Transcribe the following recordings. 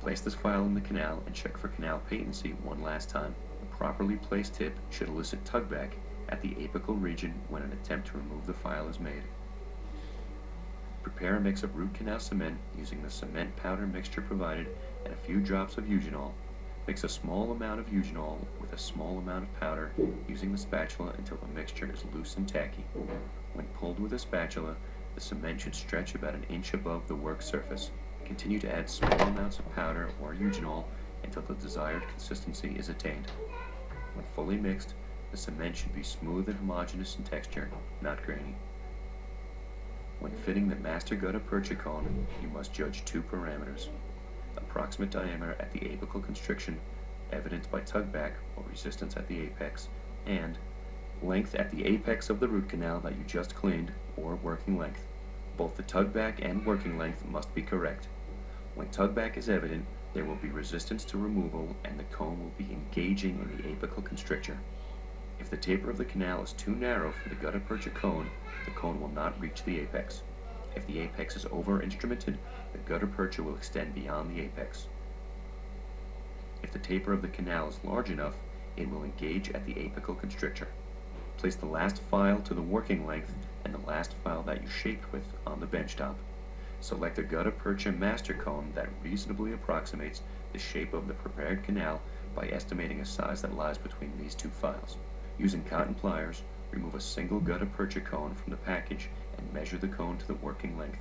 Place this file in the canal and check for canal patency one last time. A properly placed tip should elicit tugback at the apical region when an attempt to remove the file is made. Prepare a mix of root canal cement using the cement powder mixture provided and a few drops of eugenol. Mix a small amount of eugenol with a small amount of powder using the spatula until the mixture is loose and tacky. When pulled with a spatula, the cement should stretch about an inch above the work surface. Continue to add small amounts of powder or eugenol until the desired consistency is attained. When fully mixed, the cement should be smooth and homogeneous in texture, not grainy. When fitting the master gutta-percha cone, you must judge two parameters: approximate diameter at the apical constriction, evidenced by tugback or resistance at the apex, and length at the apex of the root canal that you just cleaned, or working length. Both the tugback and working length must be correct. When tugback is evident, there will be resistance to removal and the cone will be engaging in the apical constrictor. If the taper of the canal is too narrow for the gutta-percha cone, the cone will not reach the apex. If the apex is over-instrumented, the gutta-percha will extend beyond the apex. If the taper of the canal is large enough, it will engage at the apical constrictor. Place the last file to the working length and the last file that you shaped with on the bench top. Select a gutta-percha master cone that reasonably approximates the shape of the prepared canal by estimating a size that lies between these two files. Using cotton pliers, remove a single gutta-percha cone from the package and measure the cone to the working length.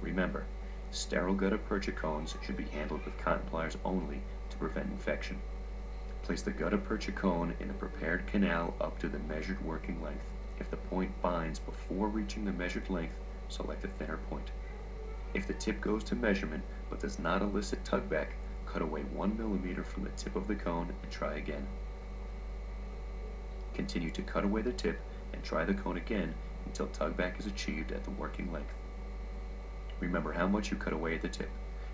Remember, sterile gutta-percha cones should be handled with cotton pliers only to prevent infection. Place the gutta-percha cone in the prepared canal up to the measured working length. If the point binds before reaching the measured length, select a thinner point. If the tip goes to measurement but does not elicit tugback, cut away 1 millimeter from the tip of the cone and try again. Continue to cut away the tip and try the cone again until tugback is achieved at the working length. Remember how much you cut away at the tip.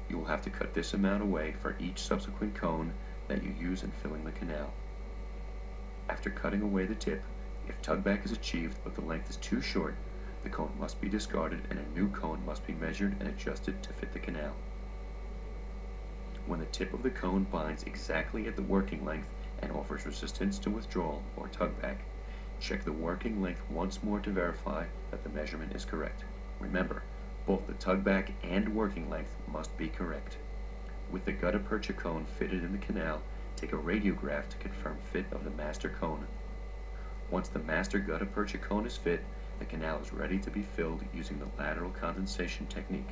You will have to cut this amount away for each subsequent cone that you use in filling the canal. After cutting away the tip, if tugback is achieved but the length is too short, the cone must be discarded and a new cone must be measured and adjusted to fit the canal. When the tip of the cone binds exactly at the working length and offers resistance to withdrawal or tugback, check the working length once more to verify that the measurement is correct. Remember, both the tugback and working length must be correct. With the gutta-percha cone fitted in the canal, take a radiograph to confirm fit of the master cone. Once the master gutta-percha cone is fit, the canal is ready to be filled using the lateral condensation technique.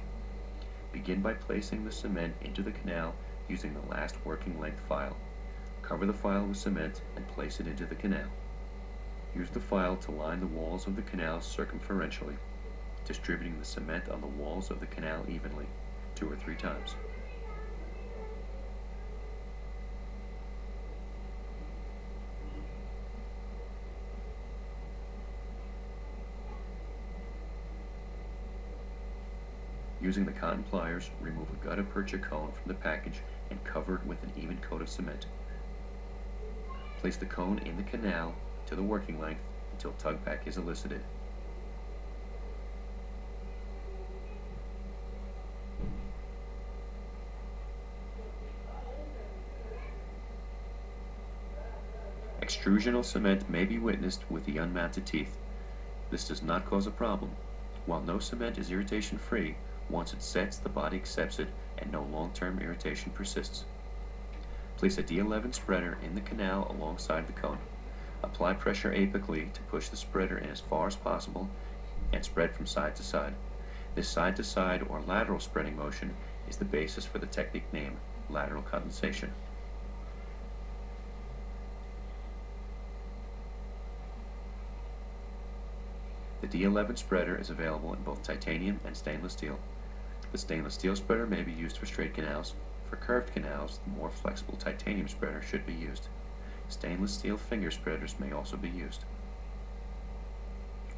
Begin by placing the cement into the canal using the last working length file. Cover the file with cement and place it into the canal. Use the file to line the walls of the canal circumferentially, distributing the cement on the walls of the canal evenly, 2 or 3 times. Using the cotton pliers, remove a gutta-percha cone from the package and cover it with an even coat of cement. Place the cone in the canal to the working length until tugback is elicited. Extrusional cement may be witnessed with the unmounted teeth. This does not cause a problem. While no cement is irritation-free, once it sets, the body accepts it and no long-term irritation persists. Place a D11 spreader in the canal alongside the cone. Apply pressure apically to push the spreader in as far as possible and spread from side to side. This side-to-side or lateral spreading motion is the basis for the technique name, lateral condensation. The D11 spreader is available in both titanium and stainless steel. The stainless steel spreader may be used for straight canals. For curved canals, the more flexible titanium spreader should be used. Stainless steel finger spreaders may also be used.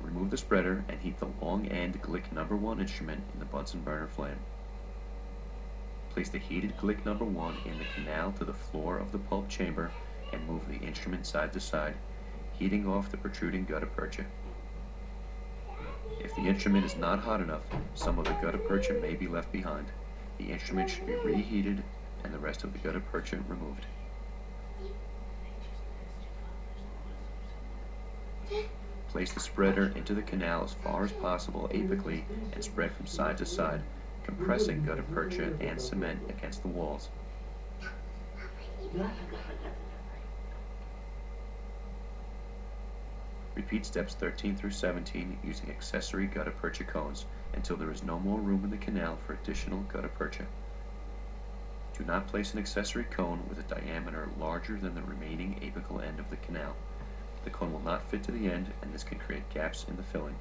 Remove the spreader and heat the long end Glick No. 1 instrument in the Bunsen burner flame. Place the heated Glick No. 1 in the canal to the floor of the pulp chamber and move the instrument side to side, heating off the protruding gutta-percha. If the instrument is not hot enough, some of the gutta-percha may be left behind. The instrument should be reheated and the rest of the gutta-percha removed. Place the spreader into the canal as far as possible apically and spread from side to side, compressing gutta-percha and cement against the walls. Repeat steps 13 through 17 using accessory gutta-percha cones until there is no more room in the canal for additional gutta-percha. Do not place an accessory cone with a diameter larger than the remaining apical end of the canal. The cone will not fit to the end, and this can create gaps in the filling.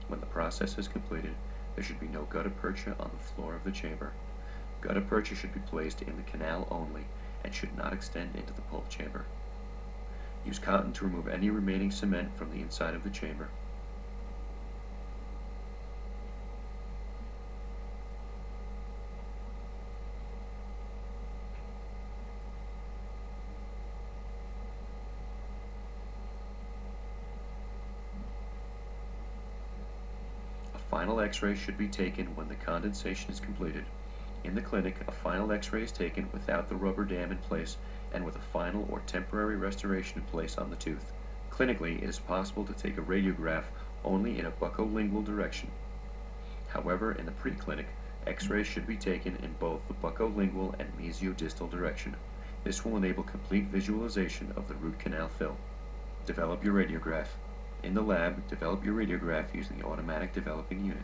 When the process is completed, there should be no gutta-percha on the floor of the chamber. Gutta-percha should be placed in the canal only and should not extend into the pulp chamber. Use cotton to remove any remaining cement from the inside of the chamber. Final X-ray should be taken when the condensation is completed. In the clinic, a final X-ray is taken without the rubber dam in place and with a final or temporary restoration in place on the tooth. Clinically, it is possible to take a radiograph only in a buccolingual direction. However, in the preclinic, X-rays should be taken in both the buccolingual and mesiodistal direction. This will enable complete visualization of the root canal fill. Develop your radiograph. In the lab, develop your radiograph using the automatic developing unit.